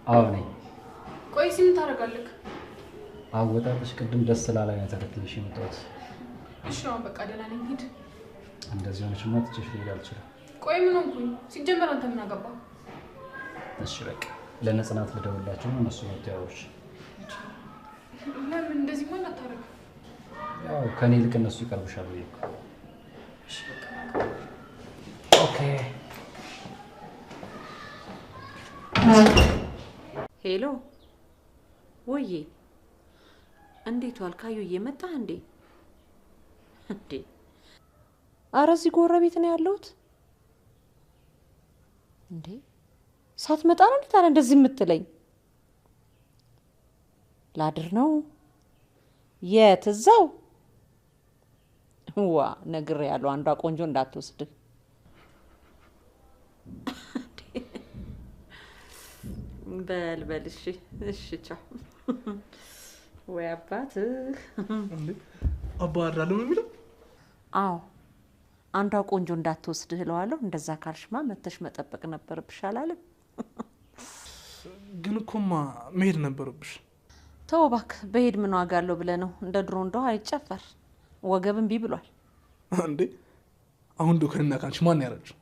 አዎ ነኝ። ቆይ ምን ታደርጋለህ? አወጣጥሽ ቅድም ደስ ስላለኝ ተከትለሽ የመጣሁት። እሺ አሁን በቃ ደህና ነኝ፣ ሂድ። እንደዚህ ሆነሽማ ትቼሽ ልሄድ አልችልም። ቆይ ምን ሆንኩኝ? ሲጀመር አንተ ምን አገባ? እሺ በቃ ለነጽናት ልደውላቸው ነው፣ እነሱ መጥተው ያወሩሽ። ለምን እንደዚህ ማን አታረግ? ያው ከኔ ይልቅ እነሱ ይቀርቡሻል ብዬ እኮ። እሺ በቃ ኦኬ። ሄሎ ወዬ፣ እንዴት ዋልክ? አዩዬ መጣህ እንዴ? እንዴ ኧረ እዚህ ጎረቤት ነው ያለሁት። እንዴ ሳትመጣ ነው እንዴ ታዲያ እንደዚህ የምትለኝ? ላድር ነው? የት? እዛው? ዋ ነግሬያለሁ፣ አንዷ ቆንጆ እንዳትወስድህ። በል በል እሺ እሺ ቻው። ወይ አባትህ እንዴ አባራለሁ ነው የሚለው? አዎ አንዷ ቆንጆ እንዳትወስድህ እለዋለሁ። እንደዛ ካልሽማ መተሽ መጠበቅ ነበርብሽ አላለም? ግን እኮማ መሄድ ነበረብሽ። ተው እባክህ፣ በሄድ ምን ዋጋ አለው ብለህ ነው? እንደ ድሮ እንደው አይጨፈር፣ ወገብ እምቢ ብሏል። እንዴ አሁን እንደው ከእና ካንቺ ማን ያረጀው?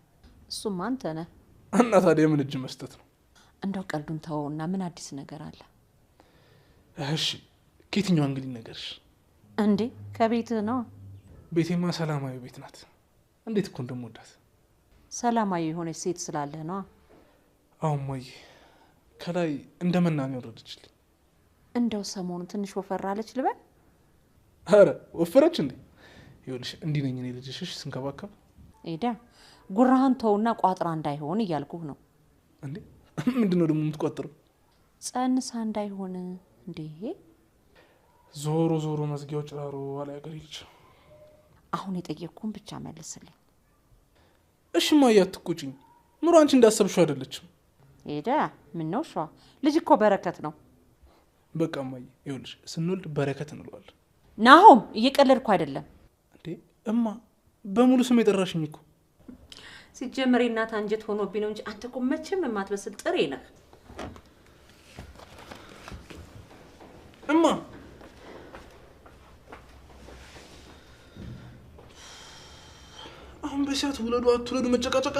እሱማ አንተ ነህ። እና ታዲያ ምን እጅ መስጠት ነው? እንደው ቀልዱን ተወውና ምን አዲስ ነገር አለ? እሺ ከየትኛው እንግዲህ ነገርሽ? እንዴ ከቤትህ ነው። ቤቴማ ሰላማዊ ቤት ናት። እንዴት እኮ እንደምወዳት። ሰላማዊ የሆነች ሴት ስላለህ ነው። አሁን ሞይ ከላይ እንደ መናኛ ወረደችልኝ። እንደው ሰሞኑን ትንሽ ወፈር አለች ልበል? አረ ወፈረች እንዴ? ይኸውልሽ እንዲህ ነኝ እኔ ልጅሽ ስንከባከብ። ኤዳ ጉራህን ተውና ቋጥራ እንዳይሆን እያልኩህ ነው። እንዴ ምንድነው ደግሞ የምትቆጥረው? ጸንሳ እንዳይሆን እንዴ። ዞሮ ዞሮ መዝጊያው ጭራሮ ዋላ ያገር ይልች። አሁን የጠየቅኩን ብቻ መልስልኝ። እሺ ማያ አትቆጪኝ። ኑሮ አንቺ እንዳሰብሽው አይደለችም። ኤዳ ምን ነው ሿ ልጅ እኮ በረከት ነው። በቃ ማይ ይኸውልሽ ስንወልድ በረከት እንለዋለን። ናሆም እየቀለድኩ አይደለም። እንዴ እማ በሙሉ ስም የጠራሽኝ እኮ። ሲጀመር እናት አንጀት ሆኖብኝ ነው እንጂ አንተ እኮ መቼም የማትበስል ጥሬ ነህ። እማ አሁን በሰዓት ውለዱ አትውለዱ መጨቃጨቅ